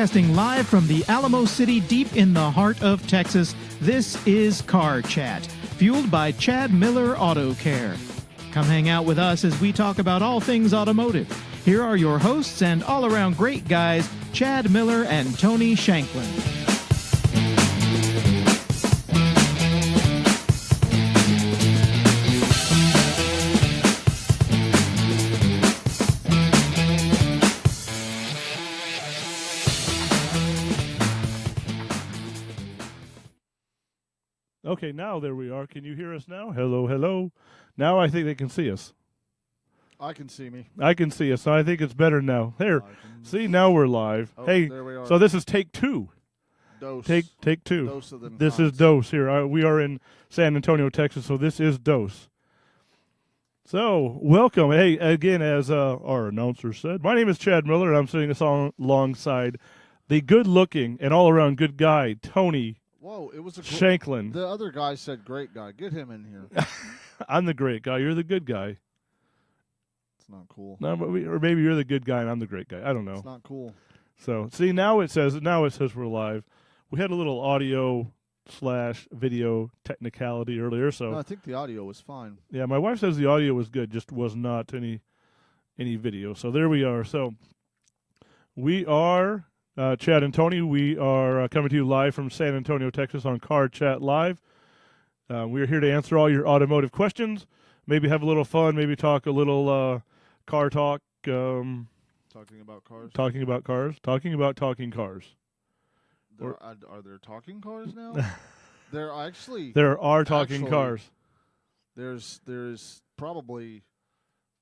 Broadcasting live from the Alamo City deep in the heart of Texas, this is Car Chat, fueled by Chad Miller Auto Care. Come hang out with us as we talk about all things automotive. Here are your hosts and all-around great guys, Chad Miller and Tony Shanklin. Okay, now there we are. Can you hear us now? Hello, hello. Now I think they can see us. I can see me. I can see us, so I think it's better now. There. See, now we're live. Oh, hey, there we are. So this is take two. Dose. Take two. Dose of them This cons. is Dose here. We are in San Antonio, Texas, so this is Dose. So, welcome. Hey, again, as our announcer said, my name is Chad Miller, and I'm sitting alongside the good-looking and all-around good guy, Tony Whoa, it was a Shanklin. The other guy said great guy. Get him in here. I'm the great guy. You're the good guy. It's not cool. No, but or maybe you're the good guy and I'm the great guy. I don't know. It's not cool. So, see, now it says we're live. We had a little audio/video technicality earlier, so No, I think the audio was fine. yeah, my wife says the audio was good, just was not any video. So there we are. So we are Chad and Tony. We are coming to you live from San Antonio, Texas on Car Chat Live. We're here to answer all your automotive questions, maybe have a little fun, maybe talk a little car talk. Talking about cars. Talking about cars. Talking about talking cars. Are there talking cars now? There are talking cars. There's probably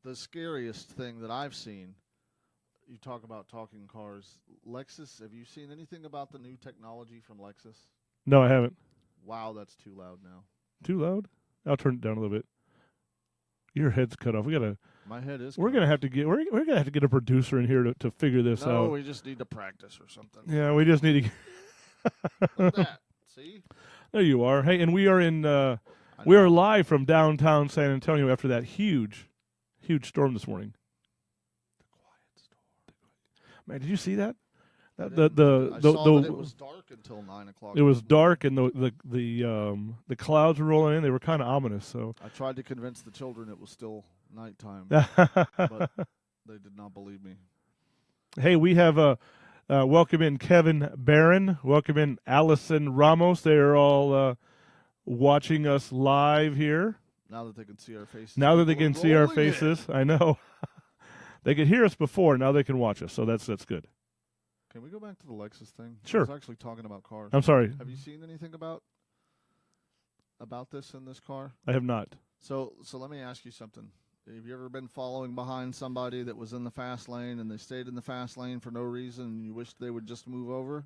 the scariest thing that I've seen. You talk about talking cars. Lexus, have you seen anything about the new technology from Lexus? No, I haven't. Wow, that's too loud now. Too loud? I'll turn it down a little bit. Your head's cut off. My head is. We're gonna have to get a producer in here to figure this out. No, we just need to practice or something. Yeah, we just need to. Look at that. See? There you are. Hey, and we are we are live from downtown San Antonio after that huge storm this morning. The quiet storm. Man, did you see that? I saw that it was dark until 9 o'clock. It was dark, and the clouds were rolling in. They were kind of ominous. So I tried to convince the children it was still nighttime, but they did not believe me. Hey, we have welcome in Kevin Barron. Welcome in Allison Ramos. They are all watching us live here. Now that they can see our faces. Now that they can see our faces, I know. They could hear us before. Now they can watch us. So that's good. Can we go back to the Lexus thing? Sure. I was actually talking about cars. I'm sorry. Have you seen anything about this in this car? I have not. So let me ask you something. Have you ever been following behind somebody that was in the fast lane and they stayed in the fast lane for no reason and you wished they would just move over?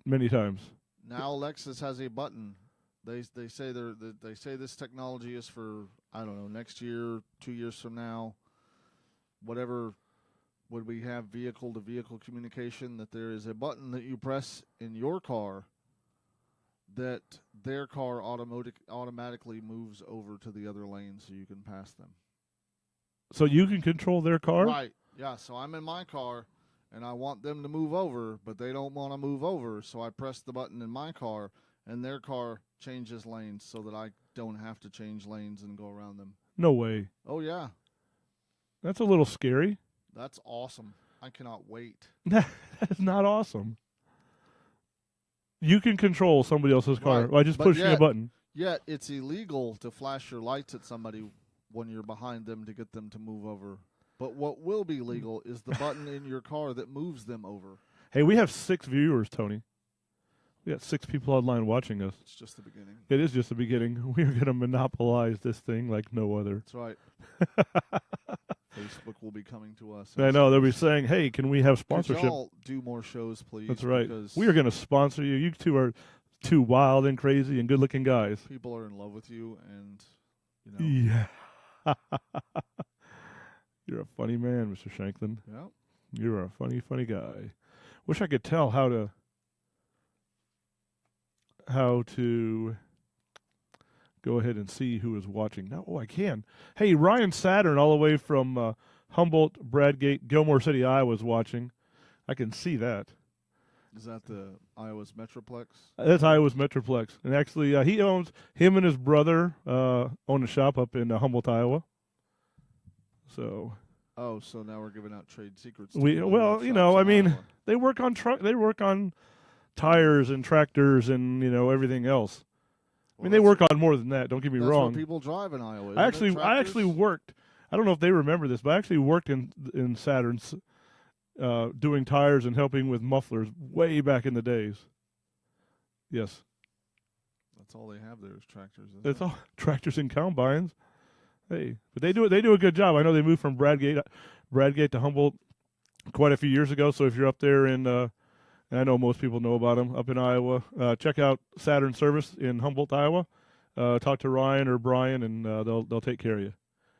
Many times. Now Lexus has a button. They say they say this technology is for, I don't know, next year, 2 years from now, whatever. Would we have vehicle-to-vehicle communication, that there is a button that you press in your car that their car automatically moves over to the other lane so you can pass them. So you can control their car? Right, yeah. So I'm in my car, and I want them to move over, but they don't want to move over, so I press the button in my car, and their car changes lanes so that I don't have to change lanes and go around them. No way. Oh, yeah. That's a little scary. That's awesome. I cannot wait. That is not awesome. You can control somebody else's car Right. by just pushing a button. Yet it's illegal to flash your lights at somebody when you're behind them to get them to move over. But what will be legal is the button in your car that moves them over. Hey, we have 6 viewers, Tony. We got 6 people online watching us. It's just the beginning. It is just the beginning. We're going to monopolize this thing like no other. That's right. Facebook will be coming to us. I know. They'll be saying, hey, can we have sponsorship? Could y'all do more shows, please? That's right. Because We are going to sponsor you. You two are 2 wild and crazy and good-looking guys. people are in love with you, and, you know. Yeah. You're a funny man, Mr. Shanklin. Yeah. You're a funny, funny guy. Wish I could tell how to go ahead and see who is watching. No, I can. Hey, Ryan Saturn, all the way from Humboldt, Bradgate, Gilmore City, Iowa, is watching. I can see that. Is that the Iowa's Metroplex? That's Iowa's Metroplex. And actually, him and his brother own a shop up in Humboldt, Iowa. So Oh, so now we're giving out trade secrets. they work on they work on tires and tractors and everything else. Well, they work on more than that. Don't get me that's wrong. what people drive in Iowa. I actually worked. I don't know if they remember this, but I actually worked in Saturn's doing tires and helping with mufflers way back in the days. Yes. That's all they have there is tractors. It's all tractors and combines. Hey, but they do a good job. I know they moved from Bradgate to Humboldt quite a few years ago. So if you're up there and I know most people know about them up in Iowa, check out Saturn Service in Humboldt, Iowa. Talk to Ryan or Brian, and they'll take care of you.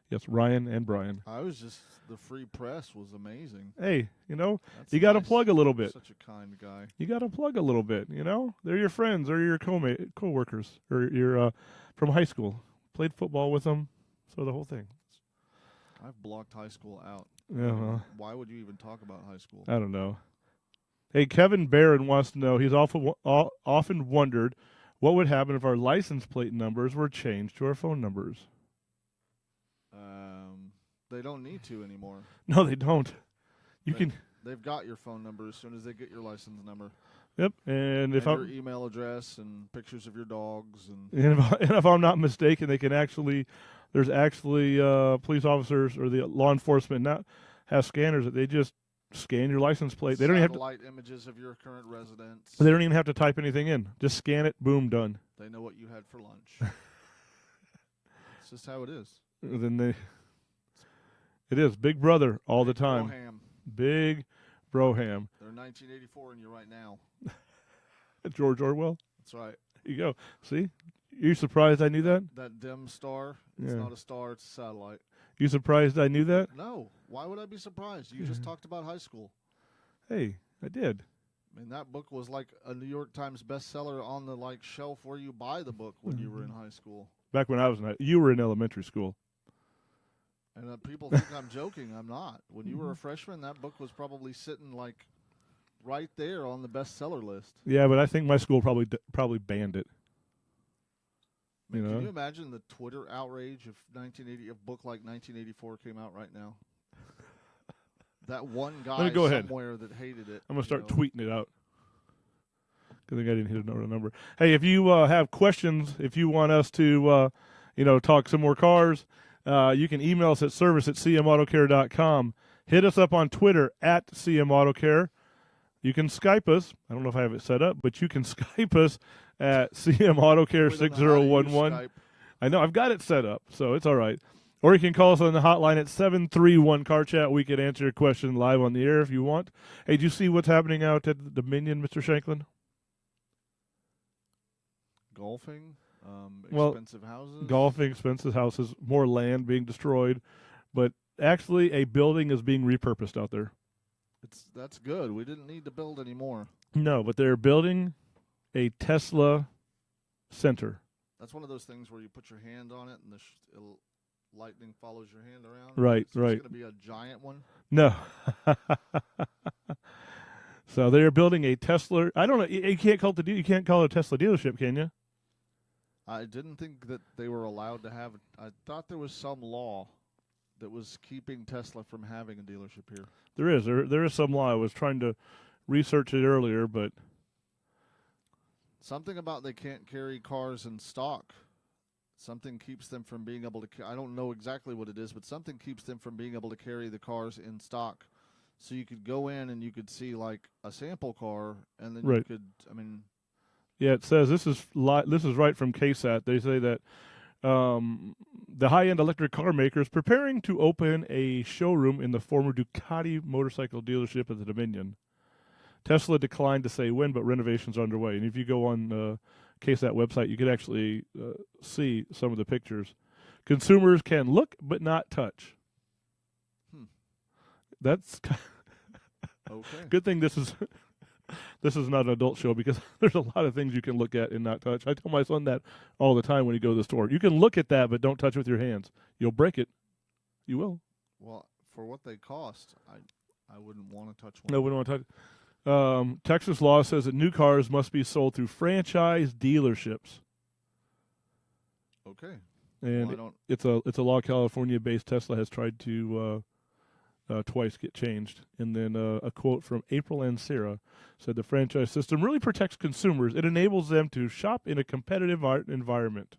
Yes, Ryan and Brian. The free press was amazing. Hey, That's you got to nice. plug a little bit. Such a kind guy. You got to plug a little bit. They're your friends or your co-workers or your from high school. Played football with them, so the whole thing. I've blocked high school out. Yeah, well, Why would you even talk about high school? I don't know. Hey, Kevin Barron wants to know. He's often wondered what would happen if our license plate numbers were changed to our phone numbers. They don't need to anymore. No, they don't. They've got your phone number as soon as they get your license number. Yep, and if your email address and pictures of your dogs and if I'm not mistaken, they can there's actually police officers or the law enforcement now have scanners that they just scan your license plate. They don't even have satellite images of your current residence. They don't even have to type anything in. Just scan it, boom, done. They know what you had for lunch. It's just how it is. It is Big Brother all the time. Broham. Big Broham. They're 1984 in you right now. George Orwell. That's right. There you go. See? You surprised I knew that? That dim star. It's not a star, it's a satellite. You surprised I knew that? No. Why would I be surprised? You just talked about high school. Hey, I did. I mean, that book was like a New York Times bestseller on the shelf where you buy the book when you were in high school. Back when you were in elementary school. And people think I'm joking. I'm not. When you were a freshman, that book was probably sitting right there on the bestseller list. Yeah, but I think my school probably banned it. Can you imagine the Twitter outrage if a book like 1984 came out right now? That one guy somewhere that hated it. I'm gonna start tweeting it out. Good thing I didn't hit another number. Hey, if you have questions, if you want us to, talk some more cars, you can email us at service@cmautocare.com. Hit us up on Twitter @CMAutocare. You can Skype us. I don't know if I have it set up, but you can Skype us at CMAutocare6011. I know, I've got it set up, so it's all right. Or you can call us on the hotline at 731-CAR-CHAT. We can answer your question live on the air if you want. Hey, do you see what's happening out at the Dominion, Mr. Shanklin? Golfing, expensive houses. Golfing, expensive houses, more land being destroyed. But actually, a building is being repurposed out there. That's good. We didn't need to build any more. No, but they're building a Tesla center. That's one of those things where you put your hand on it and the lightning follows your hand around. Right, so right. It's going to be a giant one. No. So they're building a Tesla. I don't know. You can't call it a Tesla dealership, can you? I didn't think that they were allowed to have. I thought there was some law that was keeping Tesla from having a dealership here. There is. There is some law. I was trying to research it earlier, but something about they can't carry cars in stock. Something keeps them from being able to. I don't know exactly what it is, but something keeps them from being able to carry the cars in stock. So you could go in and you could see a sample car, and then you could. Yeah, it says this is right from KSAT. They say that the high-end electric car maker is preparing to open a showroom in the former Ducati motorcycle dealership at the Dominion. Tesla declined to say when, but renovations are underway. And if you go on KSAT website, you can actually see some of the pictures. Consumers can look but not touch. That's okay. Good thing this is not an adult show, because there's a lot of things you can look at and not touch. I tell my son that all the time when he goes to the store. You can look at that, but don't touch it with your hands. You'll break it. You will. Well, for what they cost, I wouldn't want to touch No, one. we don't want to touch. Texas law says that new cars must be sold through franchise dealerships, Okay. and Well, I don't. it's a law California-based. Tesla has tried to twice get changed. And then a quote from April Ansera said the franchise system really protects consumers. It enables them to shop in a competitive environment.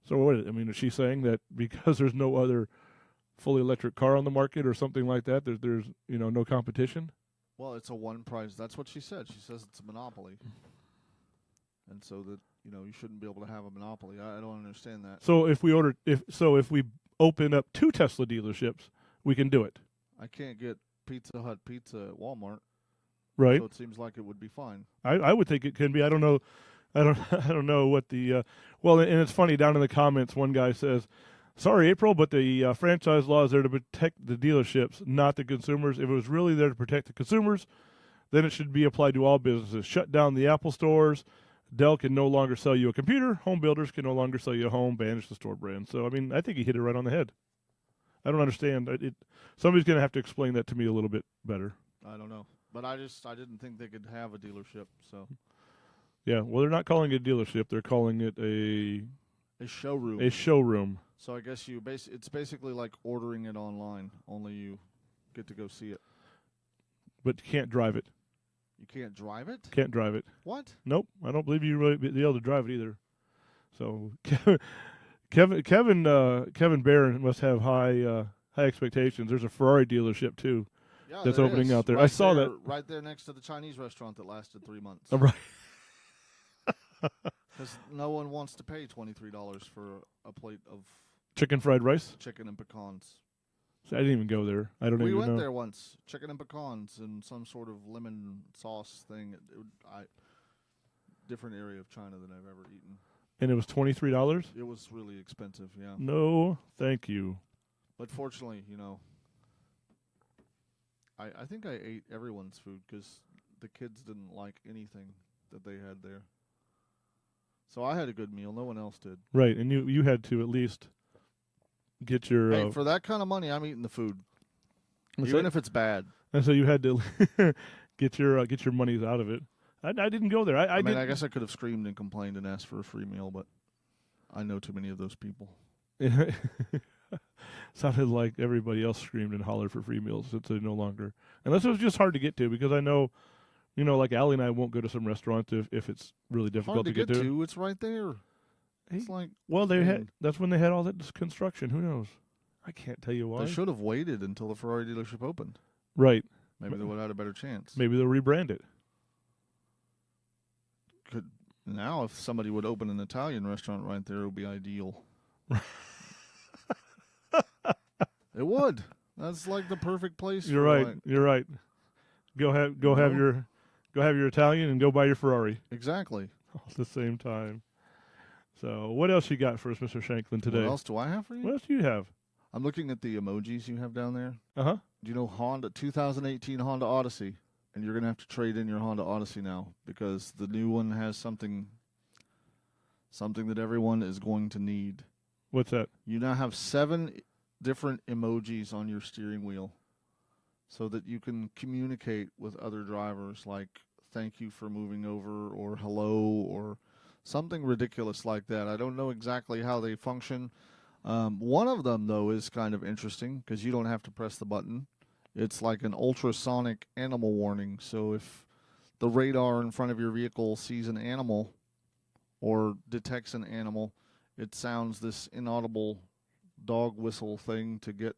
So what? I mean, is she saying that because there's no other fully electric car on the market or something like that, there's no competition? Well, it's a one price. That's what she said. She says it's a monopoly, and so that you shouldn't be able to have a monopoly. I don't understand that. So if we open up 2 Tesla dealerships, we can do it, I can't get Pizza Hut pizza at Walmart, right? so it seems like it would be fine. I would think it can be. I don't know. I don't know what the well. And it's funny, down in the comments, one guy says, "Sorry, April, but the franchise law is there to protect the dealerships, not the consumers. If it was really there to protect the consumers, then it should be applied to all businesses. Shut down the Apple stores. Dell can no longer sell you a computer. Home builders can no longer sell you a home. Banish the store brand." So I mean, I think he hit it right on the head. I don't understand. Somebody's going to have to explain that to me a little bit better. I don't know, but I didn't think they could have a dealership. So Yeah, well, they're not calling it a dealership. They're calling it a showroom. showroom. So I guess it's basically like ordering it online. Only you get to go see it. But you can't drive it. You can't drive it. Can't drive it. What? Nope, I don't believe you really be able to drive it either. So Kevin Barron must have high expectations. There's a Ferrari dealership too. Yeah, That's there opening is. out there. Right I saw that. right there next to the Chinese restaurant that lasted 3 months. Right. Because no one wants to pay $23 for a plate of Chicken fried rice. chicken and pecans. So I didn't even go there. I don't We even went know. there once. Chicken and pecans and some sort of lemon sauce thing. Different area of China than I've ever eaten. And it was $23. It was really expensive, yeah. No, thank you. But fortunately, I think I ate everyone's food because the kids didn't like anything that they had there. So I had a good meal. No one else did. Right, and you had to at least get your. Hey, for that kind of money, I'm eating the food, even if it's bad. And so you had to get your monies out of it. I didn't go there. I I guess I could have screamed and complained and asked for a free meal, but I know too many of those people. Sounded like everybody else screamed and hollered for free meals since they no longer. Unless it was just hard to get to, because I know, like Allie and I won't go to some restaurants if it's really difficult Hard to get to. It's right there. It's like Well, that's when they had all that construction. Who knows? I can't tell you why. they should have waited until the Ferrari dealership opened. Right. Maybe they would have had a better chance. Maybe they'll rebrand it. Now, if somebody would open an Italian restaurant right there, it would be ideal. It would. That's like the perfect place. You're right. You're right. Go have your Italian and go buy your Ferrari Exactly. all at the same time. So, what else you got for us, Mr. Shanklin, today? What else do I have for you? What else do you have? I'm looking at the emojis you have down there. Uh-huh. Do you know Honda 2018 Honda Odyssey? And you're going to have to trade in your Honda Odyssey now because the new one has something that everyone is going to need. What's that? You now have 7 different emojis on your steering wheel so that you can communicate with other drivers, like thank you for moving over or hello or something ridiculous like that. I don't know exactly how they function. One of them, though, is kind of interesting because you don't have to press the button. It's like an ultrasonic animal warning. So if the radar in front of your vehicle sees an animal or detects an animal, it sounds this inaudible dog whistle thing to get,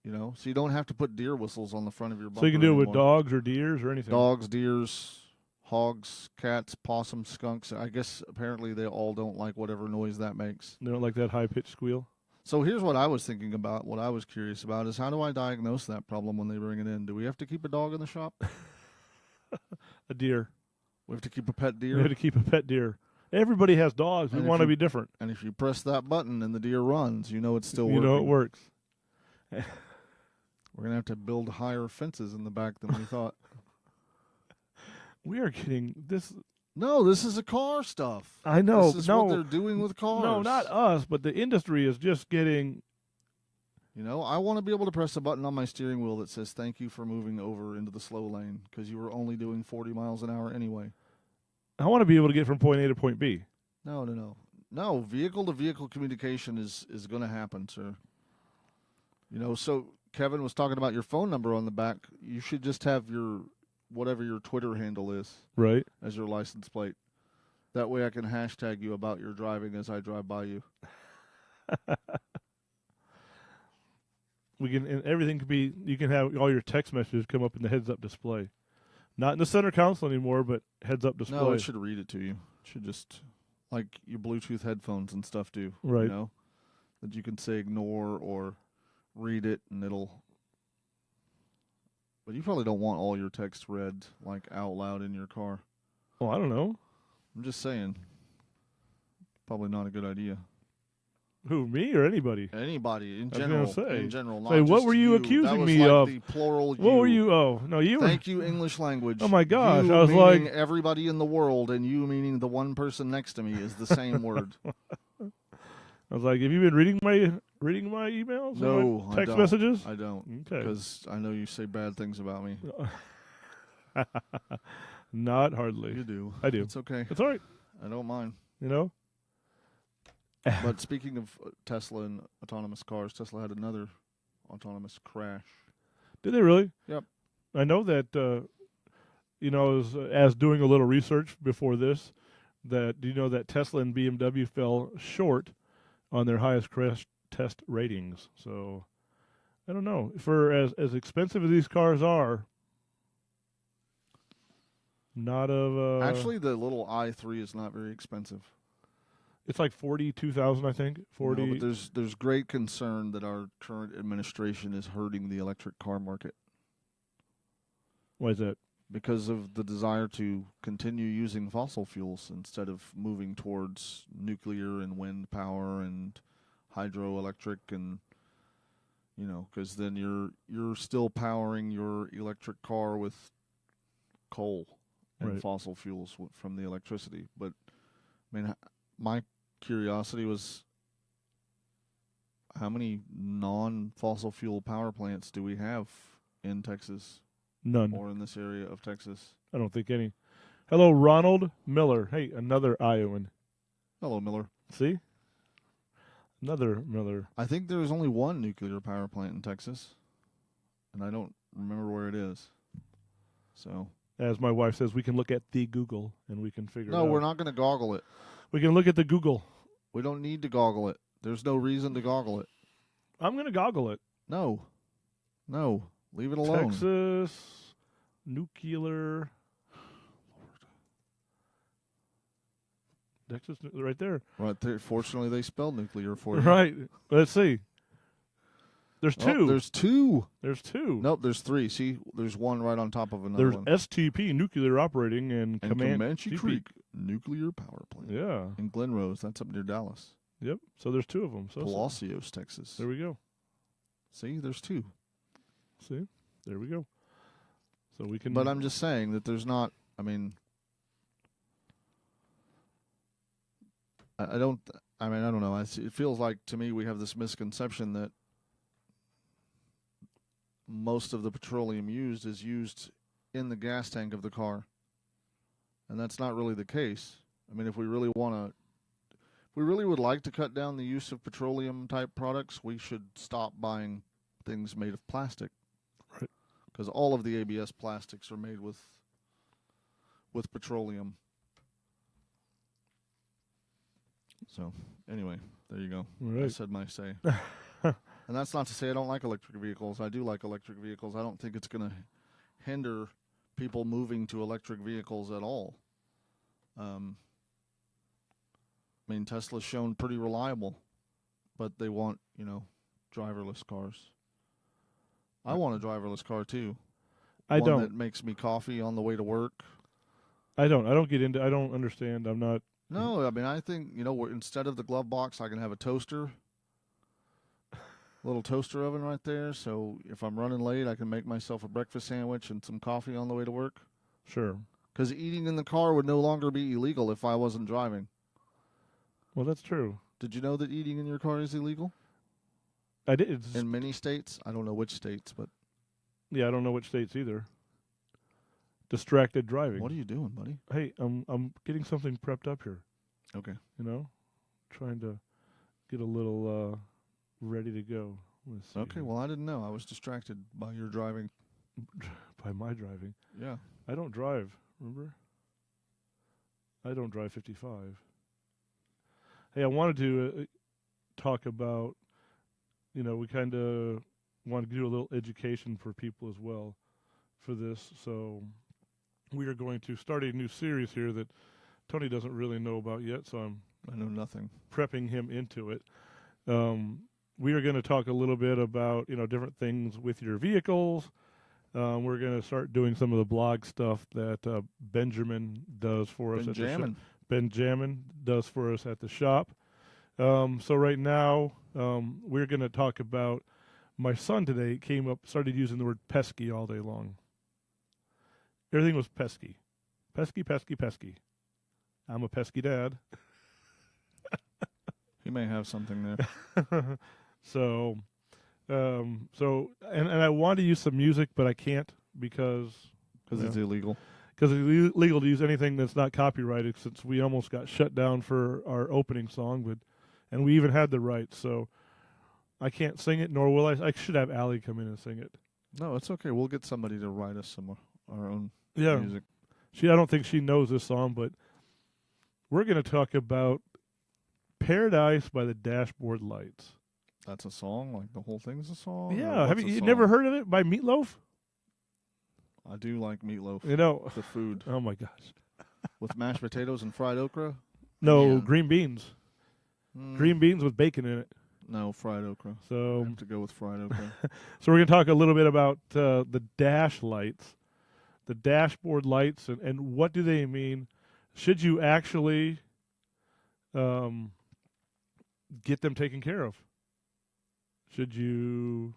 so you don't have to put deer whistles on the front of your bumper. So you can do it with anymore. dogs or deers or anything? Dogs, deers, hogs, cats, possums, skunks. I guess apparently they all don't like whatever noise that makes. They don't like that high-pitched squeal? So here's what I was thinking about, what I was curious about, is how do I diagnose that problem when they bring it in? Do we have to keep a dog in the shop? A deer. We have to keep a pet You deer? have to keep a pet deer. Everybody has dogs. We And if want to you- be different. And if you press that button and the deer runs, it's still You working. know it works. We're going to have to build higher fences in the back than we thought. We are getting this. No, this is a car stuff. I know. This is what they're doing with cars. No, not us, but the industry is just getting You know, I want to be able to press a button on my steering wheel that says "Thank you for moving over into the slow lane" because you were only doing 40 miles an hour anyway. I want to be able to get from point A to point B. No. Vehicle-to-vehicle communication is going to happen, sir. You know, so Kevin was talking about your phone number on the back. You should just have your whatever your Twitter handle is Right. as your license plate. That way I can hashtag you about your driving as I drive by you. And everything can be, you can have all your text messages come up in the heads-up display. Not in the center console anymore, but heads-up display. No, it should read it to you. It should just, like your Bluetooth headphones and stuff do. Right. You know? That you can say ignore or read it and it'll... But you probably don't want all your text read, like, out loud in your car. Oh, I don't know. I'm just saying. Probably not a good idea. Who, me or anybody? Anybody in I was general. gonna say. In general, not Say, what just were you accusing that was me like of? The plural. What were you? Oh, no, you were. Thank you, English language. Oh my gosh, You I was meaning like, everybody in the world, and you meaning the one person next to me is the same word. I was like, have you been reading my emails? and No, my I text don't. messages? I don't, Okay. because I know you say bad things about me. Not hardly. You do. I do. It's okay. It's all right. I don't mind. You know. But speaking of Tesla and autonomous cars, Tesla had another autonomous crash. Did they really? Yep. I know that. As doing a little research before this, that do you know that Tesla and BMW fell short on their highest crash test ratings? So I don't know. For as expensive as these cars are, not of Actually, the little i3 is not very expensive. it's like 42,000, I think. 40. No, but there's great concern that our current administration is hurting the electric car market Why is that? because of the desire to continue using fossil fuels instead of moving towards nuclear and wind power and hydroelectric, and because then you're still powering your electric car with coal and Right. fossil fuels from the electricity. But I mean, my curiosity was, how many non-fossil fuel power plants do we have in Texas None. or in this area of Texas? I don't think any. Hello, Ronald Miller. Hey, another Iowan. Hello, Miller. See? Another Miller. I think there is only one nuclear power plant in Texas, and I don't remember where it is. So As my wife says, we can look at the Google and we can figure it out. no, we're not going to goggle it. We can look at the Google. We don't need to goggle it. There's no reason to goggle it. I'm going to goggle it. No, leave it alone. Texas nuclear. Texas, right there. Right there. Fortunately, they spelled nuclear for you. Right. Let's see. There's Oh, two. there's two. There's two. Nope, there's three. See, there's one right on top of another There's one. STP, nuclear operating, and Comanche CP. Creek nuclear power plant Yeah. in Glen Rose. That's up near Dallas. Yep. So there's two of them. So Palacios, Texas. there we go. See, there's two. See? There we go. So we can. But I'm just saying that there's not. I mean, I don't. I mean, I don't know. It feels like to me we have this misconception that most of the petroleum used is used in the gas tank of the car, and that's not really the case. I mean, if we really would like to cut down the use of petroleum type products, we should stop buying things made of plastic. Right. Because all of the ABS plastics are made with petroleum. So, anyway, there you go. I Right. said my say. And that's not to say I don't like electric vehicles. I do like electric vehicles. I don't think it's going to hinder people moving to electric vehicles at all. I mean, Tesla's shown pretty reliable, but they want, driverless cars. I want a driverless car too. I One don't. that makes me coffee on the way to work. I don't get into. I don't understand. I'm not. No, I mean, I think, instead of the glove box, I can have a toaster. Little toaster oven right there. So if I'm running late, I can make myself a breakfast sandwich and some coffee on the way to work. Sure. Because eating in the car would no longer be illegal if I wasn't driving. Well, that's true. Did you know that eating in your car is illegal? I did. It's, In many states, I don't know which states, but yeah, I don't know which states either. Distracted driving. what are you doing, buddy? Hey, I'm getting something prepped up here. Okay. You know, trying to get a little ready to go. Let's see Okay, here. well, I didn't know. I was distracted by your driving. By my driving. Yeah. I don't drive, remember? I don't drive 55. Hey, I wanted to talk about, we kind of want to do a little education for people as well for this. So we are going to start a new series here that Tony doesn't really know about yet, so I know nothing. prepping him into it. We are going to talk a little bit about, different things with your vehicles. We're going to start doing some of the blog stuff that Benjamin does for us. Benjamin does for us at the shop. So right now, we're going to talk about my son today started using the word pesky all day long. Everything was pesky. Pesky, pesky, pesky. I'm a pesky dad. He may have something there. So and I want to use some music, but I can't because It's illegal. Because it's illegal to use anything that's not copyrighted, since we almost got shut down for our opening song, and we even had the rights, so I can't sing it, nor will I. I should have Allie come in and sing it. No, it's okay. We'll get somebody to write us some our own Yeah. music. I don't think she knows this song, but we're going to talk about Paradise by the Dashboard Lights. That's a song? Like the whole thing's a song? Yeah. Have you never heard of it by Meatloaf? I do like Meatloaf. The food. Oh, my gosh. With mashed potatoes and fried okra? No, Yeah. green beans. Mm, Green beans with bacon in it. No, fried okra. I So, have to go with fried okra. so we're going to talk a little bit about the dash lights, the dashboard lights, and what do they mean? Should you actually get them taken care of? Should you?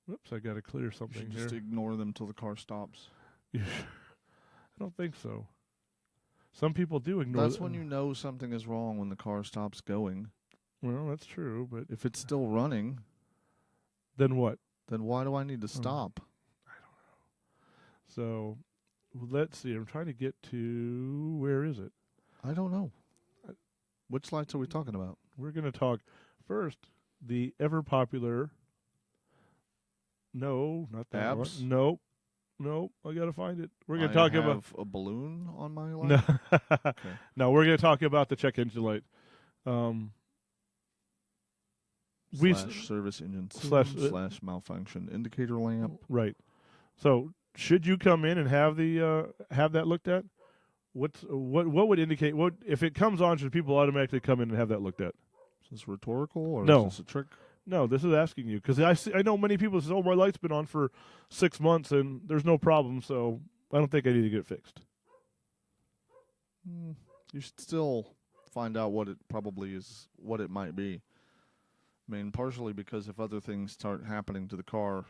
Whoops, I got to clear You something should here. just ignore them till the car stops. I don't think so. Some people do ignore. That's when you know something is wrong, when the car stops going. Well, that's true, but If it's still running, then what? then why do I need to stop? So let's see. I'm trying to get to, where is it? I don't know. Which lights are we talking about? We're going to talk first the ever popular. No, not that Abs? one. Nope. I got to find it. We're going to I talk have about a balloon on my light? no. Okay. No, we're going to talk about the check engine light. We Slash service engine slash- slash malfunction indicator lamp. Right. So should you come in and have that looked at? What would indicate what if it comes on? Should people automatically come in and have that looked at? Is this rhetorical or No. is this a trick? No, this is asking you because I know many people say, "Oh, my light's been on for 6 months and there's no problem, so I don't think I need to get it fixed." You should still find out what it probably is, what it might be. I mean, partially because if other things start happening to the car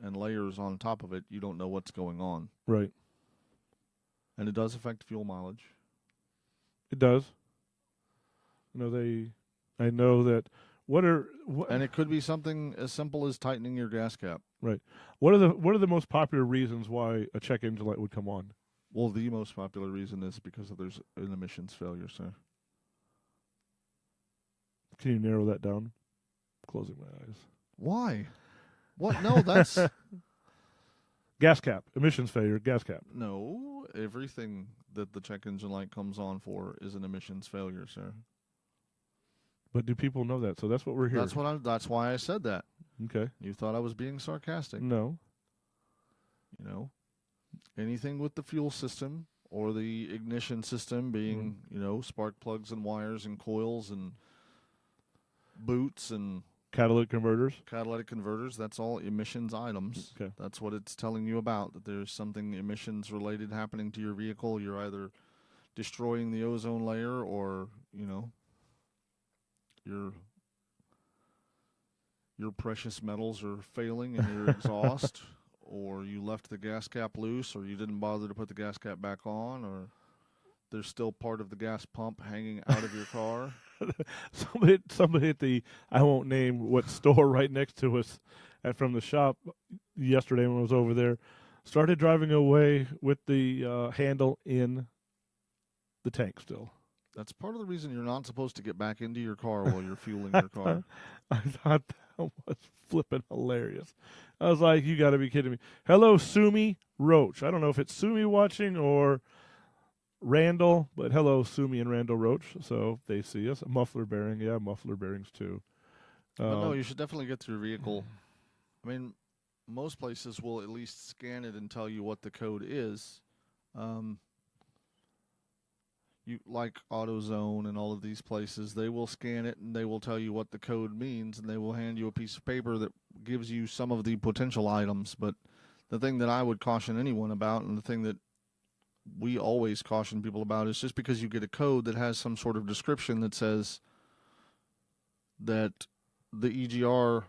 and layers on top of it, you don't know what's going on. Right. And it does affect fuel mileage. It does. I know that. And it could be something as simple as tightening your gas cap. Right. What are the most popular reasons why a check engine light would come on? Well, the most popular reason is because there's an emissions failure, sir. Can you narrow that down? Closing my eyes. Why? What? No, that's... Gas cap. Emissions failure. Gas cap. No, everything that the check engine light comes on for is an emissions failure, sir. But do people know that? So that's what we're here. That's why I said that. Okay. You thought I was being sarcastic. No. You know, anything with the fuel system or the ignition system being, spark plugs and wires and coils and boots and Catalytic converters. That's all emissions items. Okay. That's what it's telling you about, that there's something emissions related happening to your vehicle. You're either destroying the ozone layer or, your precious metals are failing in your exhaust, or you left the gas cap loose, or you didn't bother to put the gas cap back on, or there's still part of the gas pump hanging out of your car. Somebody at the, I won't name what store right next to us from the shop yesterday when I was over there, started driving away with the handle in the tank still. That's part of the reason you're not supposed to get back into your car while you're fueling your car. I thought that was flipping hilarious. I was like, you got to be kidding me. Hello, Sumi Roach. I don't know if it's Sumi watching or Randall, but hello, Sumi and Randall Roach. So they see us. Muffler bearing. Yeah, muffler bearings too. But no, you should definitely get to your vehicle. I mean, most places will at least scan it and tell you what the code is. You like AutoZone and all of these places, they will scan it and they will tell you what the code means, and they will hand you a piece of paper that gives you some of the potential items. But the thing that I would caution anyone about, and the thing that we always caution people about, is just because you get a code that has some sort of description that says that the EGR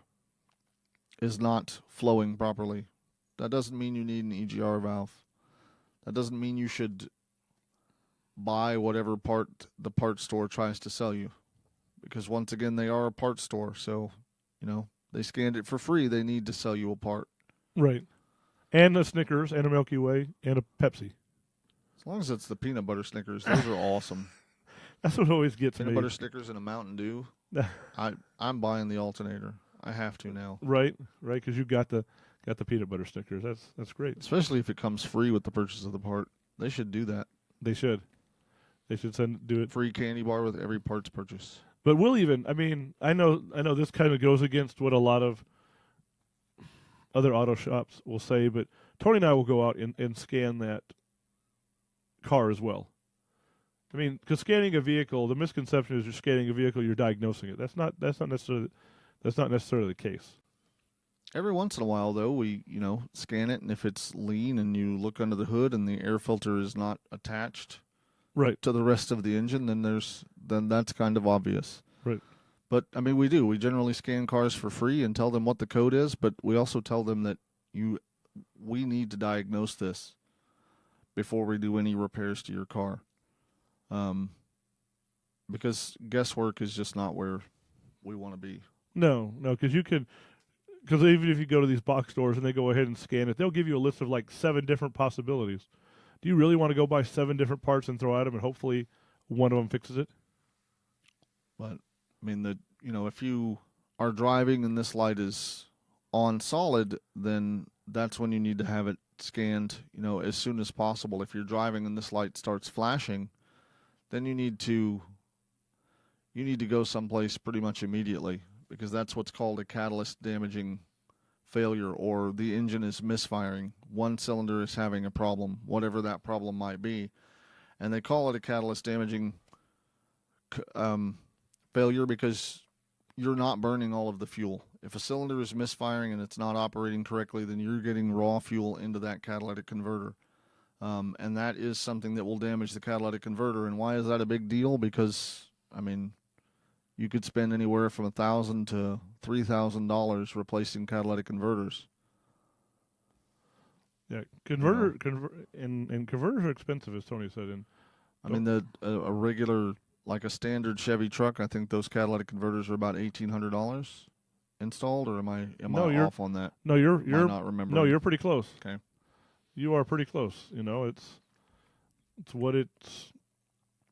is not flowing properly, that doesn't mean you need an EGR valve. That doesn't mean you should buy whatever part the parts store tries to sell you, because once again, they are a parts store. So, they scanned it for free. They need to sell you a part. Right. And a Snickers and a Milky Way and a Pepsi. As long as it's the peanut butter Snickers, those are awesome. That's what always gets peanut me. Butter Snickers and a Mountain Dew. I'm buying the alternator. I have to now. Right, because you got the peanut butter Snickers. That's great. Especially if it comes free with the purchase of the part. They should do that. They should. They should do it. Free candy bar with every parts purchase. But we'll even, I know this kind of goes against what a lot of other auto shops will say, but Tony and I will go out and scan that car as well. I mean, because scanning a vehicle, the misconception is you're scanning a vehicle, you're diagnosing it. That's not necessarily the case. Every once in a while, though, we scan it, and if it's lean and you look under the hood and the air filter is not attached right to the rest of the engine, then that's kind of obvious. Right. But I mean, we generally scan cars for free and tell them what the code is, but we also tell them that we need to diagnose this before we do any repairs to your car. Because guesswork is just not where we want to be. No, because even if you go to these box stores and they go ahead and scan it, they'll give you a list of like 7 different possibilities. Do you really want to go buy 7 different parts and throw at them and hopefully one of them fixes it? But I mean, if you are driving and this light is on solid, then that's when you need to have it scanned, as soon as possible. If you're driving and this light starts flashing, then you need to go someplace pretty much immediately, because that's what's called a catalyst damaging failure, or the engine is misfiring. One cylinder is having a problem, whatever that problem might be. And they call it a catalyst damaging failure because you're not burning all of the fuel. If a cylinder is misfiring and it's not operating correctly, then you're getting raw fuel into that catalytic converter. And that is something that will damage the catalytic converter. And why is that a big deal? Because, I mean, you could spend anywhere from $1,000 to $3,000 replacing catalytic converters. Yeah, converters are expensive, as Tony said. And I mean, a regular, like a standard Chevy truck, I think those catalytic converters are about $1,800 installed. Or am I off on that? No, you're not remembering. No, you're pretty close. Okay, you are pretty close. It's what it's,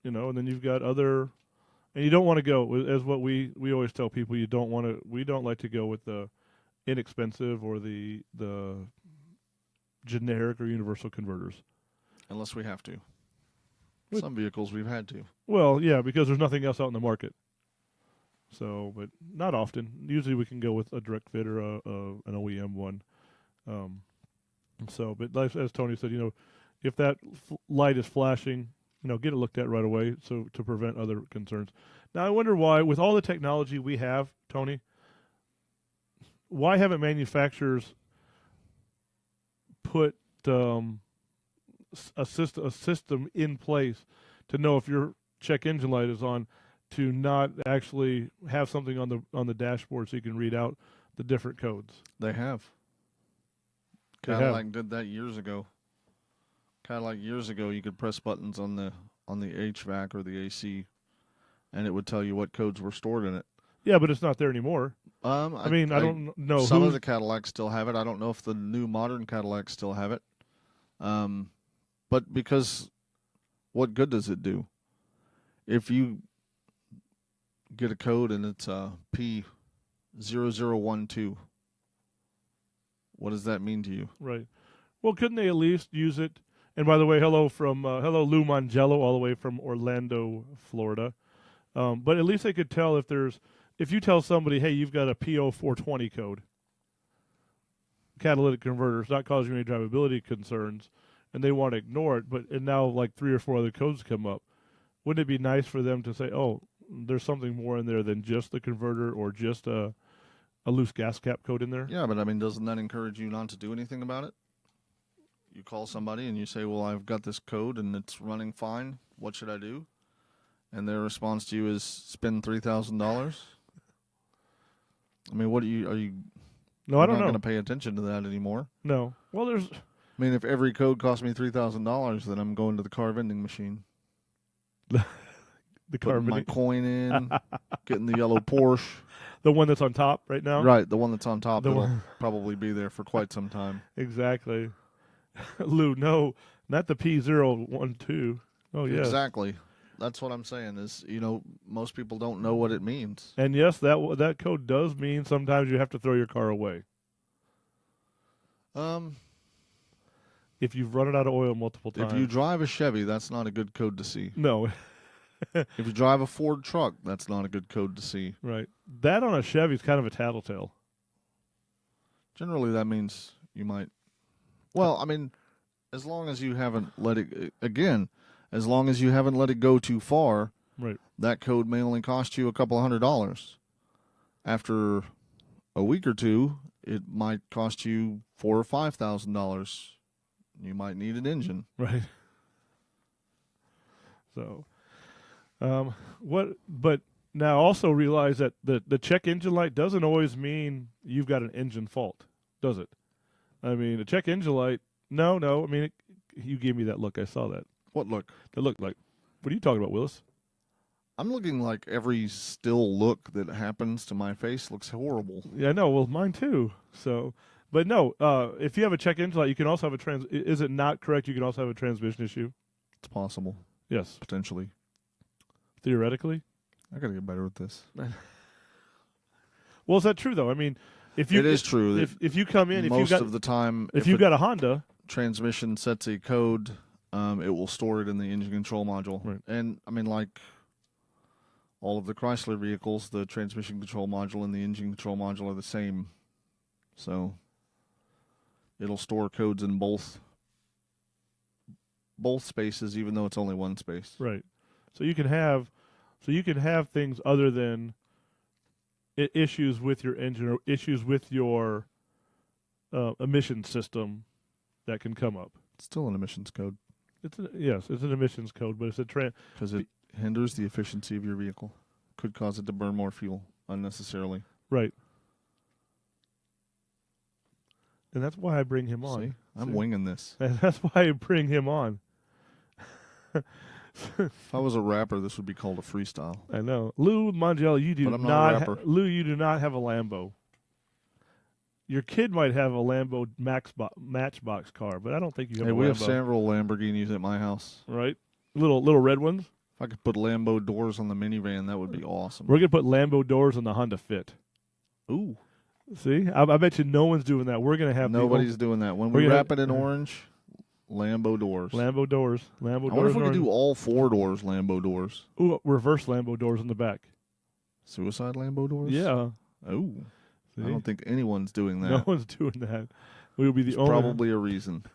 and then you've got other. And you don't want to go, as what we always tell people, we don't like to go with the inexpensive or the generic or universal converters. Unless we have to. Some vehicles we've had to. Well, yeah, because there's nothing else out in the market. So, but not often. Usually we can go with a direct fit or an OEM one. But as Tony said, if that light is flashing, get it looked at right away, so to prevent other concerns. Now, I wonder why, with all the technology we have, Tony, why haven't manufacturers put a system in place to know if your check engine light is on, to not actually have something on the dashboard so you can read out the different codes? They have. Cadillac did that years ago. You could press buttons on the on the HVAC or the AC, and it would tell you what codes were stored in it. Yeah, but it's not there anymore. I don't know. Some of the Cadillacs still have it. I don't know if the new modern Cadillacs still have it. But because what good does it do? If you get a code and it's P0012, what does that mean to you? Right. Well, couldn't they at least use it? And by the way, hello Lou Mangello, all the way from Orlando, Florida. But at least they could tell if you tell somebody, hey, you've got a PO420 code, catalytic converter, it's not causing you any drivability concerns, and they want to ignore it, and now like 3 or 4 other codes come up. Wouldn't it be nice for them to say, oh, there's something more in there than just the converter or just a loose gas cap code in there? Yeah, but I mean, doesn't that encourage you not to do anything about it? You call somebody and you say, well, I've got this code and it's running fine. What should I do? And their response to you is spend $3,000. I mean, what are you? No, I don't know. Not going to pay attention to that anymore. No. Well, I mean, if every code cost me $3,000, then I'm going to the car vending machine. The car putting my coin in, getting the yellow Porsche. The one that's on top right now? Right, the one that's on top that'll probably be there for quite some time. Exactly. Lou, no, not the P012. Oh, yeah. Exactly. That's what I'm saying is, most people don't know what it means. And yes, that code does mean sometimes you have to throw your car away. If you've run it out of oil multiple times. If you drive a Chevy, that's not a good code to see. No. If you drive a Ford truck, that's not a good code to see. Right. That on a Chevy is kind of a tattletale. Generally, that means you might. Well, I mean, as long as you haven't let it, as long as you haven't let it go too far, right? That code may only cost you a couple $100. After a week or two, it might cost you $4,000 or $5,000. You might need an engine, right? So, But now also realize that the check engine light doesn't always mean you've got an engine fault, does it? I mean, a check engine light. No. I mean, you gave me that look. I saw that. What look? That looked like. What are you talking about, Willis? I'm looking like every still look that happens to my face looks horrible. Yeah, I know. Well, mine too. So, but no. If you have a check engine light, you can also have a Is it not correct? You can also have a transmission issue. It's possible. Yes, potentially. Theoretically. I gotta get better with this. Well, is that true though? I mean, it is true. If you come in, most of the time, if you've got a Honda, transmission sets a code, it will store it in the engine control module. Right. And I mean, like all of the Chrysler vehicles, the transmission control module and the engine control module are the same. So it'll store codes in both spaces, even though it's only one space. Right. So you can have things other than issues with your engine or issues with your emission system that can come up. It's still an emissions code. It's an emissions code, but it's a because it hinders the efficiency of your vehicle. Could cause it to burn more fuel unnecessarily. Right. And that's why I bring him on. See, I'm winging this. And that's why I bring him on. If I was a rapper, this would be called a freestyle. I know. Lou Mangello, you do Lou, you do not have a Lambo. Your kid might have a Lambo Matchbox car, but I don't think you have a Lambo. We have several Lamborghinis at my house. Right? Little red ones? If I could put Lambo doors on the minivan, that would be awesome. We're going to put Lambo doors on the Honda Fit. Ooh. See? I bet you no one's doing that. We're going to have Nobody's doing that. When we wrap it in orange, Lambo doors. Lambo doors. I wonder if we could do all 4 doors Lambo doors. Ooh, reverse Lambo doors in the back. Suicide Lambo doors? Yeah. Oh. See? I don't think anyone's doing that. No one's doing that. We would be the only. Probably a reason.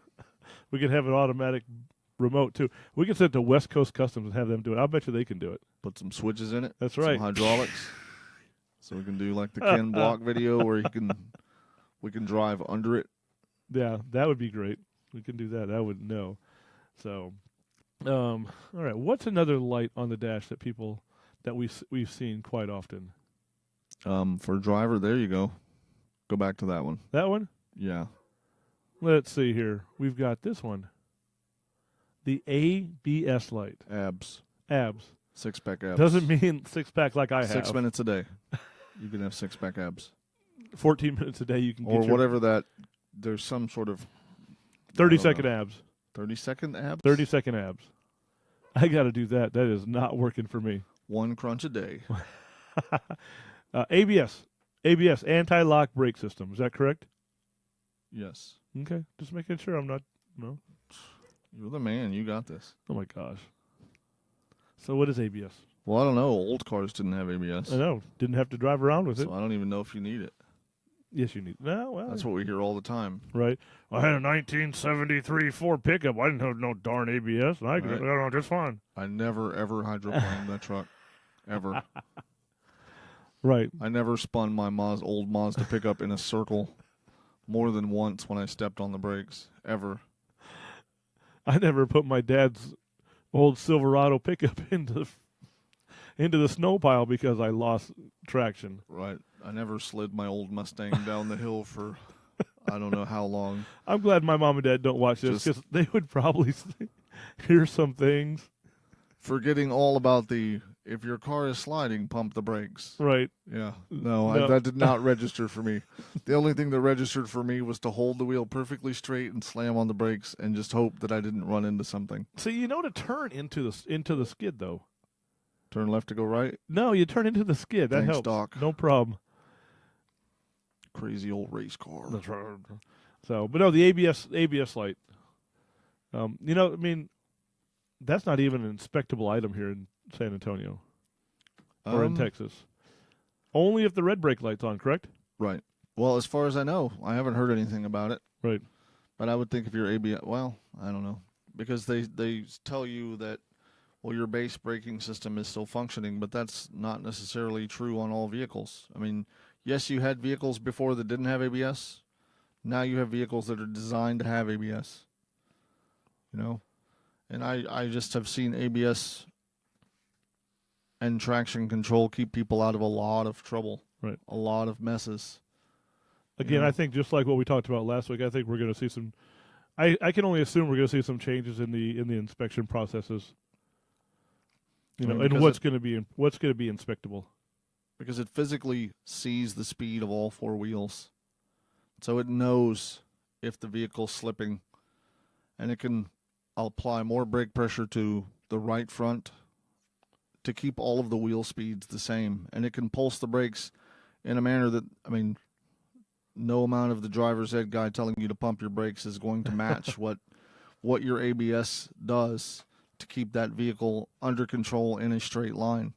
We could have an automatic remote too. We can send it to West Coast Customs and have them do it. I bet you they can do it. Put some switches in it. That's right. Some hydraulics. So we can do like the Ken Block video where we can drive under it. Yeah, that would be great. We can do that. I would know. So, all right. What's another light on the dash that we've seen quite often? For a driver, there you go. Go back to that one. That one? Yeah. Let's see here. We've got this one. The ABS light. Abs. 6-pack abs. Doesn't mean 6-pack like I have. 6 minutes a day. You can have 6-pack abs. 14 minutes a day you can get Or your whatever that, there's some sort of 30-second abs. 30-second abs? 30-second abs. I got to do that. That is not working for me. 1 crunch a day. ABS, anti-lock brake system. Is that correct? Yes. Okay, just making sure I'm not. No. You're the man. You got this. Oh my gosh. So what is ABS? Well, I don't know. Old cars didn't have ABS. I know. Didn't have to drive around with it. So I don't even know if you need it. Yes, you need. No, well, That's what we hear all the time. right. I had a 1973 Ford pickup. I didn't have no darn ABS, and I got it just fine. I never, ever hydroplaned that truck. Ever. Right. I never spun my old Mazda pickup in a circle more than once when I stepped on the brakes. Ever. I never put my dad's old Silverado pickup into the snow pile because I lost traction. Right. I never slid my old Mustang down the hill for I don't know how long. I'm glad my mom and dad don't watch this because they would probably hear some things. Forgetting all about if your car is sliding, pump the brakes. Right. Yeah. No. That did not register for me. The only thing that registered for me was to hold the wheel perfectly straight and slam on the brakes and just hope that I didn't run into something. So you know to turn into the skid though. Turn left to go right? No, you turn into the skid. That Thanks, helps. Doc. No problem. Crazy old race car. That's right. So, but no, the ABS light. I mean, that's not even an inspectable item here in San Antonio or in Texas. Only if the red brake light's on, correct? Right. Well, as far as I know, I haven't heard anything about it. Right. But I would think if your ABS, well, I don't know, because they tell you that, well, your base braking system is still functioning, but that's not necessarily true on all vehicles. I mean, yes, you had vehicles before that didn't have ABS. Now you have vehicles that are designed to have ABS. And I just have seen ABS and traction control keep people out of a lot of trouble. Right. A lot of messes. Again, I think just like what we talked about last week, I think we're going to see some. I can only assume we're going to see some changes in the inspection processes. And what's going to be inspectable. Because it physically sees the speed of all 4 wheels, so it knows if the vehicle's slipping, and it can apply more brake pressure to the right front to keep all of the wheel speeds the same, and it can pulse the brakes in a manner that, I mean, no amount of the driver's ed guy telling you to pump your brakes is going to match what your ABS does to keep that vehicle under control in a straight line.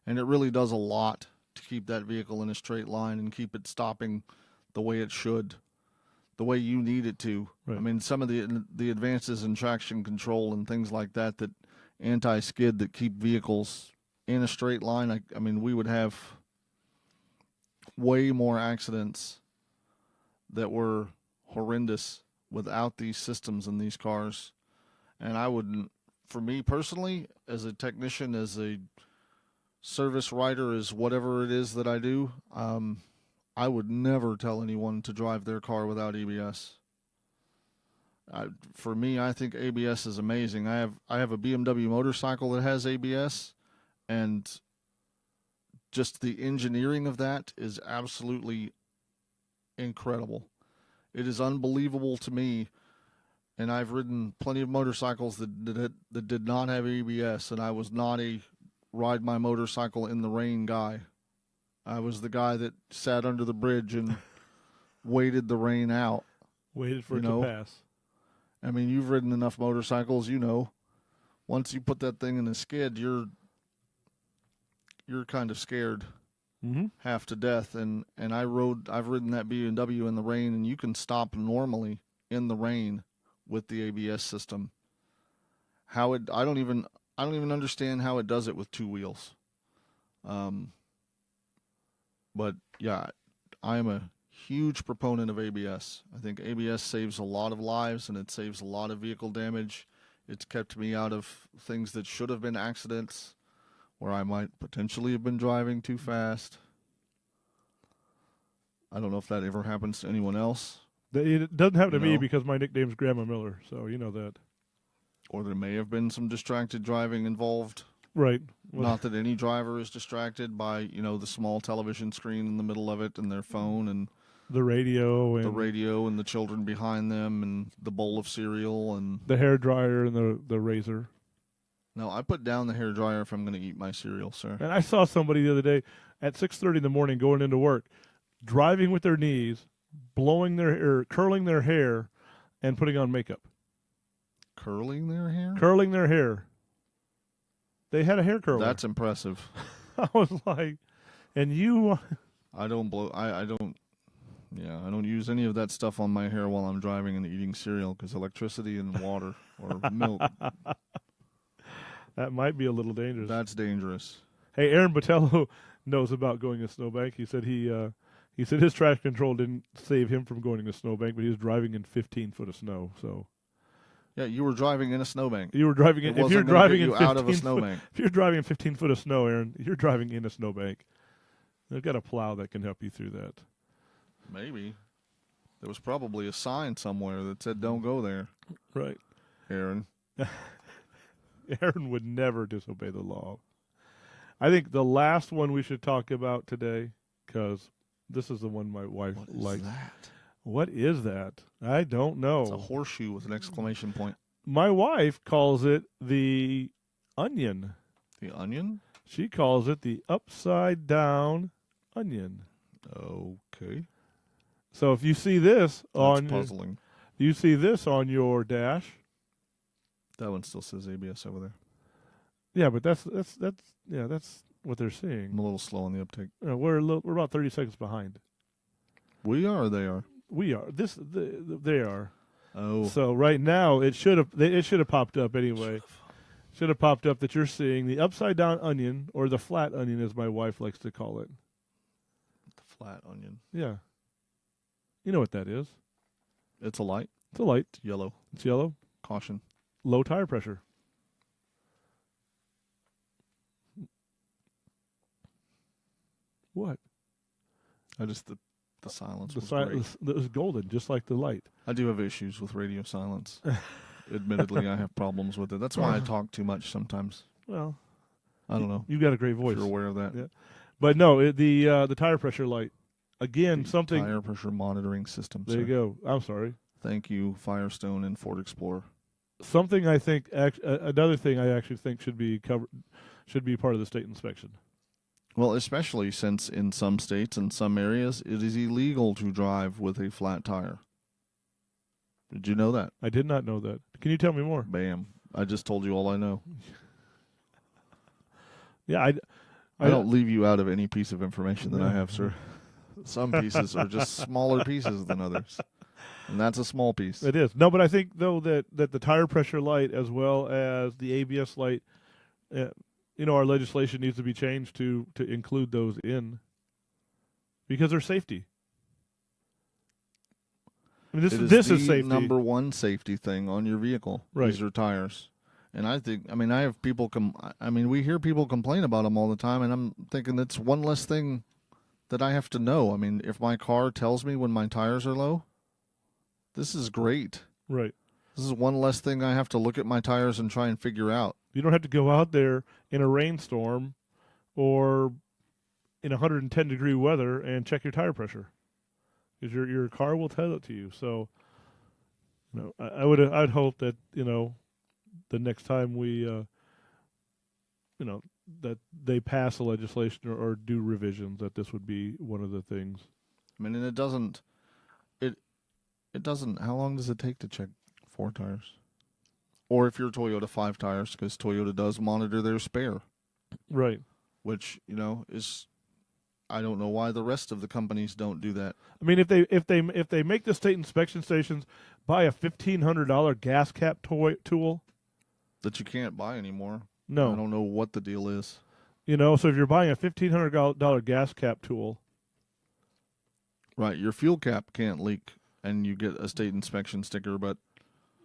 And it really does a lot to keep that vehicle in a straight line and keep it stopping the way it should, the way you need it to. Right. I mean, some of the advances in traction control and things like that anti-skid that keep vehicles in a straight line, I mean, we would have way more accidents that were horrendous without these systems in these cars. And I wouldn't, for me personally, as a technician, as a service writer, as whatever it is that I do, I would never tell anyone to drive their car without ABS. For me, I think ABS is amazing. I have a BMW motorcycle that has ABS, and just the engineering of that is absolutely incredible. It is unbelievable to me. And I've ridden plenty of motorcycles that did not have ABS, and I was not a ride my motorcycle in the rain guy. I was the guy that sat under the bridge and waited the rain out. Waited for it to pass. I mean, you've ridden enough motorcycles, once you put that thing in a skid, you're kind of scared half to death. And I've ridden that BMW in the rain, and you can stop normally in the rain with the ABS system. I don't even understand how it does it with 2 wheels. But yeah, I am a huge proponent of ABS. I think ABS saves a lot of lives, and it saves a lot of vehicle damage. It's kept me out of things that should have been accidents, where I might potentially have been driving too fast. I don't know if that ever happens to anyone else. It doesn't happen to me because my nickname's Grandma Miller, so you know that. Or there may have been some distracted driving involved. Right. Well, Not that any driver is distracted by, the small television screen in the middle of it and their phone and the radio and the children behind them and the bowl of cereal and the hair dryer and the razor. No, I put down the hair dryer if I'm going to eat my cereal, sir. And I saw somebody the other day at 6:30 in the morning going into work, driving with their knees, blowing their hair, curling their hair, and putting on makeup. Curling their hair? Curling their hair. They had a hair curler. That's impressive. I was like, and you... I don't blow... I don't use any of that stuff on my hair while I'm driving and eating cereal because electricity and water or milk... That might be a little dangerous. That's dangerous. Hey, Aaron Botello knows about going to Snowbank. He said he said his traction control didn't save him from going to Snowbank, but he was driving in 15 foot of snow. So, yeah, you were driving in a snowbank. You were driving in. If you're driving in 15 out of a snowbank, if you're driving in 15 foot of snow, Aaron, you're driving in a snowbank. They've got a plow that can help you through that. Maybe there was probably a sign somewhere that said "Don't go there." Right, Aaron. Aaron would never disobey the law. I think the last one we should talk about today, because this is the one my wife likes. What is that? I don't know. It's a horseshoe with an exclamation point. My wife calls it the onion. The onion? She calls it the upside down onion. Okay. So if you see this That's puzzling. You see this on your dash. That one still says ABS over there. Yeah, but that's what they're seeing. I'm a little slow on the uptake. We're about 30 seconds behind. We are or they are? We are. They are. Oh. So right now it should have popped up anyway. Should have popped up that you're seeing the upside down onion or the flat onion as my wife likes to call it. The flat onion. Yeah. You know what that is. It's a light. It's a light. It's yellow. It's yellow. Caution. Low tire pressure. What? The silence was it was golden, just like the light. I do have issues with radio silence. Admittedly, I have problems with it. That's why I talk too much sometimes. Well, I don't know. You've got a great voice. If you're aware of that. Yeah. But no, the tire pressure light. Again, something. Tire pressure monitoring system. There you go. I'm sorry. Thank you, Firestone and Ford Explorer. Something I think, another thing I actually think should be part of the state inspection. Well, especially since in some states and some areas it is illegal to drive with a flat tire. Did you know that? I did not know that. Can you tell me more? Bam. I just told you all I know. Yeah, I don't leave you out of any piece of information that I have, sir. Some pieces are just smaller pieces than others. And that's a small piece. It is. No, but I think, though, that the tire pressure light as well as the ABS light, our legislation needs to be changed to include those in because they're safety. I mean, this is safety. Number one safety thing on your vehicle. Right. These are tires. And I have people we hear people complain about them all the time, and I'm thinking that's one less thing that I have to know. I mean, if my car tells me when my tires are low, this is great. Right. This is one less thing I have to look at my tires and try and figure out. You don't have to go out there in a rainstorm or in 110-degree weather and check your tire pressure, because your car will tell it to you. So, I'd hope that the next time we that they pass a legislation or do revisions, that this would be one of the things. I mean, and it doesn't. How long does it take to check 4 tires? Or if you're Toyota, 5 tires, because Toyota does monitor their spare. Right. Which, is, I don't know why the rest of the companies don't do that. I mean, if they make the state inspection stations buy a $1,500 gas cap tool that you can't buy anymore. No. I don't know what the deal is. So if you're buying a $1,500 gas cap tool. Right, your fuel cap can't leak and you get a state inspection sticker, but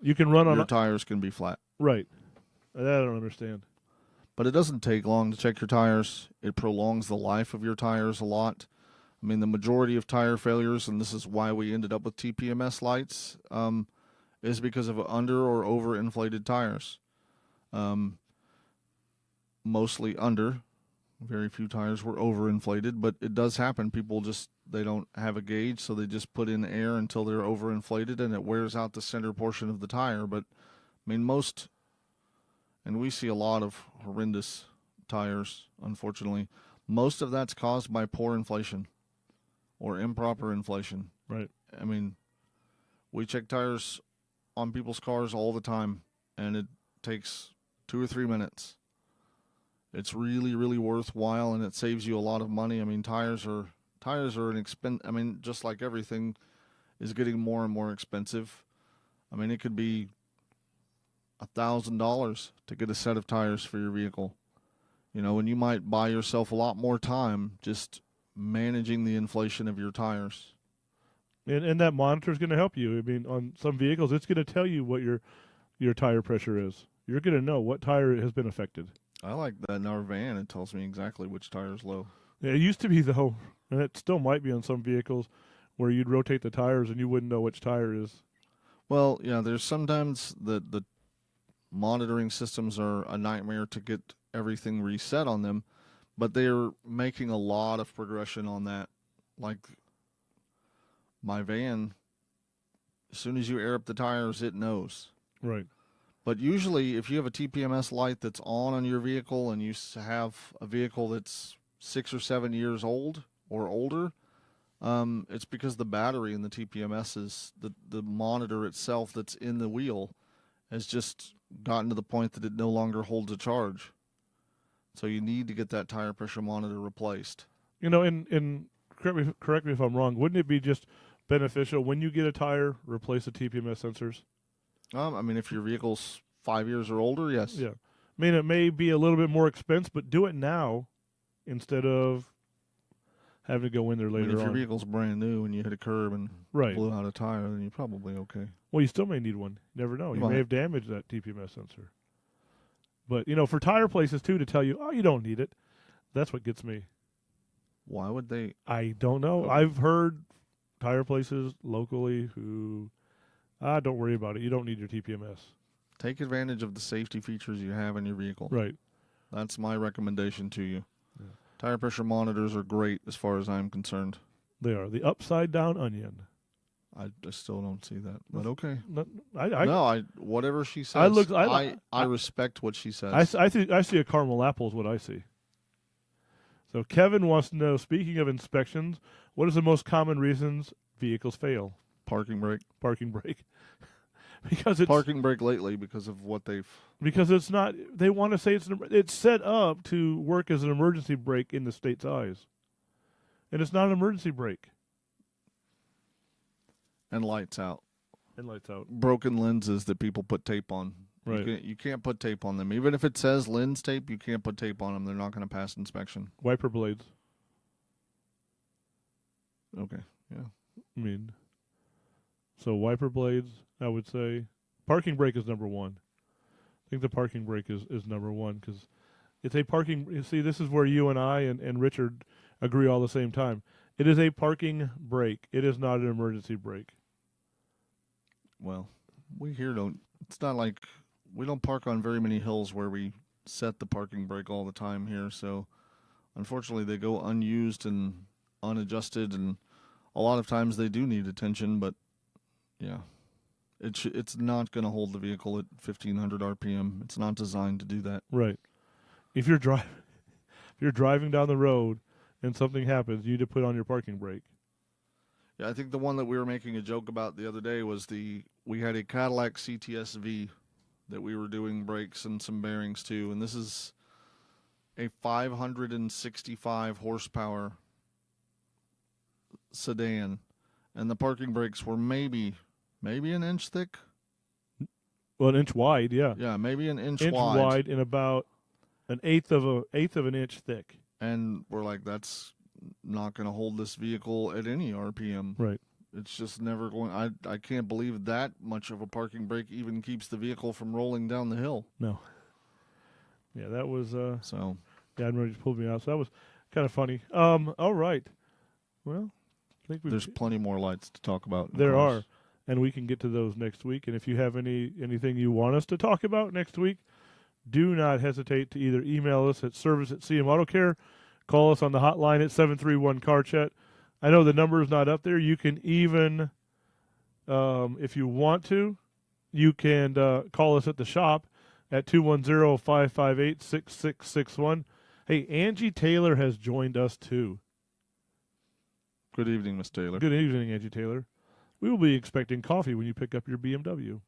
you can run on your tires can be flat. Right. That I don't understand. But it doesn't take long to check your tires. It prolongs the life of your tires a lot. I mean, the majority of tire failures, and this is why we ended up with TPMS lights, is because of under or overinflated tires. Mostly under. Very few tires were overinflated, but it does happen. People they don't have a gauge, so they just put in air until they're overinflated, and it wears out the center portion of the tire. But, I mean, and we see a lot of horrendous tires, unfortunately. Most of that's caused by poor inflation or improper inflation. Right. I mean, we check tires on people's cars all the time, and it takes 2 or 3 minutes. It's really, really worthwhile, and it saves you a lot of money. I mean, tires are an expense. I mean, just like everything is getting more and more expensive. I mean, it could be $1,000 to get a set of tires for your vehicle. You know, and you might buy yourself a lot more time just managing the inflation of your tires. And that monitor is going to help you. I mean, on some vehicles, it's going to tell you what your tire pressure is. You're going to know what tire has been affected. I like that in our van. It tells me exactly which tire is low. Yeah, it used to be, though, and it still might be on some vehicles, where you'd rotate the tires and you wouldn't know which tire is. Well, yeah, there's sometimes the monitoring systems are a nightmare to get everything reset on them, but they're making a lot of progression on that. Like my van, as soon as you air up the tires, it knows. Right. But usually, if you have a TPMS light that's on your vehicle and you have a vehicle that's 6 or 7 years old or older, it's because the battery in the TPMS is the monitor itself that's in the wheel has just gotten to the point that it no longer holds a charge. So you need to get that tire pressure monitor replaced. You know, and correct me if I'm wrong, wouldn't it be just beneficial when you get a tire, replace the TPMS sensors? I mean, if your vehicle's 5 years or older, yes. Yeah. I mean, it may be a little bit more expense, but do it now instead of having to go in there later if on. your vehicle's brand new and you hit a curb and blew out a tire, then you're probably okay. Well, you still may need one. You never know. You Right. may have damaged that TPMS sensor. But, you know, for tire places, too, to tell you, oh, you don't need it, that's what gets me. Why would they? I don't know. Okay. I've heard tire places locally who, don't worry about it. You don't need your TPMS. Take advantage of the safety features you have in your vehicle. Right. That's my recommendation to you. Yeah. Tire pressure monitors are great as far as I'm concerned. They are. The upside-down onion. I still don't see that, but okay. Whatever she says. I respect what she says. I see a caramel apple is what I see. So Kevin wants to know, speaking of inspections, what is the most common reasons vehicles fail? Parking brake. Because it's parking brake lately because of what because it's not. They want to say it's set up to work as an emergency brake in the state's eyes, and it's not an emergency brake. And lights out. Broken lenses that people put tape on. Right. You can't put tape on them. Even if it says lens tape, you can't put tape on them. They're not going to pass inspection. Wiper blades. Okay. Yeah. I mean, so wiper blades, I would say. Parking brake is number one. I think the parking brake is number one because it's a parking. You see, this is where you and I and Richard agree all the same time. It is a parking brake. It is not an emergency brake. Well, we here don't. It's not like we don't park on very many hills where we set the parking brake all the time here. So, unfortunately, they go unused and unadjusted, and a lot of times they do need attention. But yeah, it's not going to hold the vehicle at 1,500 RPM. It's not designed to do that. Right. If you're driving down the road and something happens, you need to put on your parking brake. Yeah, I think the one that we were making a joke about the other day was we had a Cadillac CTS-V that we were doing brakes and some bearings to, and this is a 565 horsepower sedan, and the parking brakes were maybe an inch thick. Well, an inch wide, yeah. Yeah, maybe an inch wide. wide and about an eighth of an inch thick. And we're like, that's not going to hold this vehicle at any RPM. Right. It's just never going. I can't believe that much of a parking brake even keeps the vehicle from rolling down the hill. No. Yeah, that was so. Yeah, Admiral just pulled me out. So that was kind of funny. All right. Well, I think there's plenty more lights to talk about. There are. and we can get to those next week. And if you have anything you want us to talk about next week, do not hesitate to either email us at service@cmautocare, call us on the hotline at 731-CAR-CHAT. I know the number is not up there. You can even, if you want to, you can call us at the shop at 210-558-6661. Hey, Angie Taylor has joined us too. Good evening, Miss Taylor. Good evening, Angie Taylor. We will be expecting coffee when you pick up your BMW.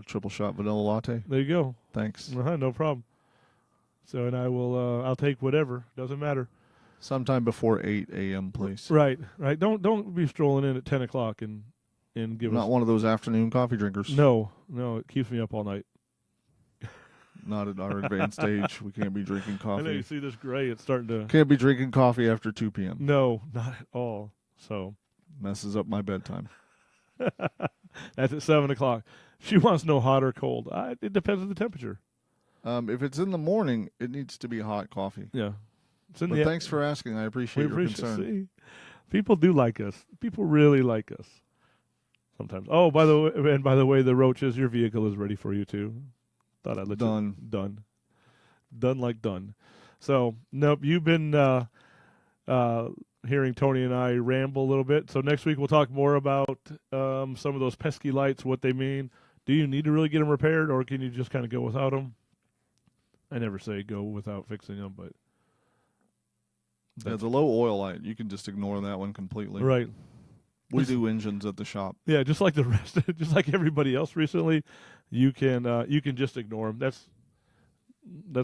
Triple shot vanilla latte. There you go. Thanks. No problem. So, and I will. I'll take whatever. Doesn't matter. Sometime before 8 a.m., please. Right. Don't be strolling in at 10 o'clock and give Not us. one of those afternoon coffee drinkers. No, it keeps me up all night. Not at our advanced age. We can't be drinking I know you coffee. see this gray. It's starting to. Can't be drinking coffee after 2 p.m. No, not at all. So Messes up my bedtime. that's at 7 o'clock. She wants no hot or cold. It depends on the temperature. If it's in the morning, it needs to be hot coffee. Yeah. It's in But the. thanks for asking. I appreciate your concern. See, people do like us. People really like us. Sometimes. Oh, by the way, the Roaches, your vehicle is ready for you too. Thought I'd let Done. you. Done like done. So nope, you've been hearing Tony and I ramble a little bit. So next week we'll talk more about some of those pesky lights, what they mean. Do you need to really get them repaired, or can you just kind of go without them? I never say go without fixing them, but Yeah, the low oil light, you can just ignore that one completely. right. We do engines at the shop. Yeah, just like the rest, just like everybody else recently, you can just ignore them. That's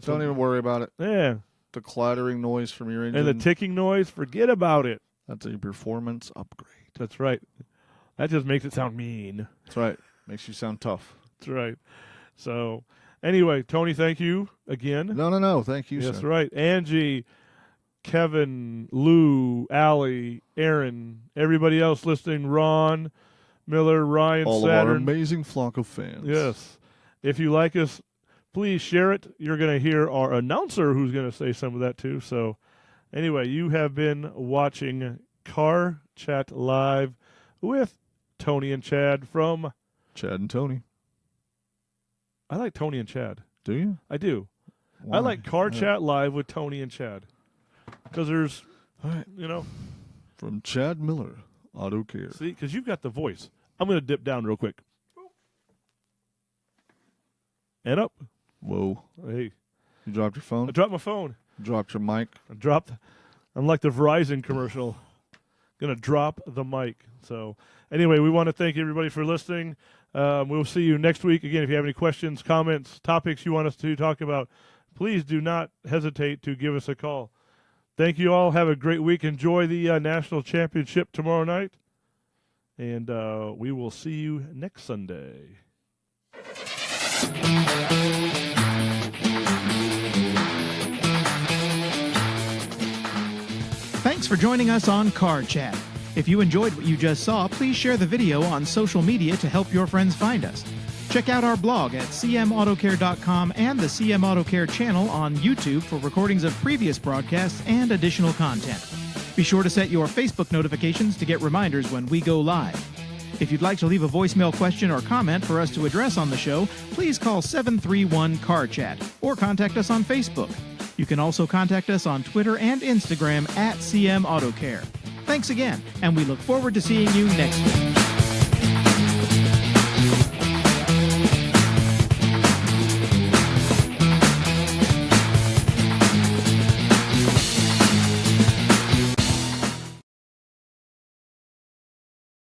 Don't even worry about it. Yeah, The clattering noise from your engine. and the ticking noise, forget about it. That's a performance upgrade. That's right. That just makes it sound mean. That's right. Makes you sound tough. That's right. So, anyway, Tony, thank you again. No. Thank you, That's sir. right. Angie, Kevin, Lou, Allie, Aaron, everybody else listening, Ron, Miller, Ryan, All of our Saturn. amazing flock of fans. Yes. If you like us, please share it. You're going to hear our announcer who's going to say some of that too. So, anyway, you have been watching Car Chat Live with Tony and Chad from... Chad and Tony. I like Tony and Chad. Do you? I do. Why? I like Car Yeah. Chat Live with Tony and Chad. Because there's, All right. From Chad Miller, Auto Care. see, because you've got the voice. I'm going to dip down real quick. And up. Whoa. Hey, You dropped your I phone? dropped my phone. Dropped your mic? I'm like the Verizon commercial. Going to drop the mic. So, anyway, we want to thank everybody for listening. We'll see you next week. Again, if you have any questions, comments, topics you want us to talk about, please do not hesitate to give us a call. Thank you all. Have a great week. Enjoy the national championship tomorrow night. And we will see you next Sunday. Thanks for joining us on Car Chat. If you enjoyed what you just saw, please share the video on social media to help your friends find us. Check out our blog at cmautocare.com and the CM Auto Care channel on YouTube for recordings of previous broadcasts and additional content. Be sure to set your Facebook notifications to get reminders when we go live. If you'd like to leave a voicemail question or comment for us to address on the show, please call 731-CAR-CHAT or contact us on Facebook. You can also contact us on Twitter and Instagram at CM Auto Care. Thanks again, and we look forward to seeing you next week.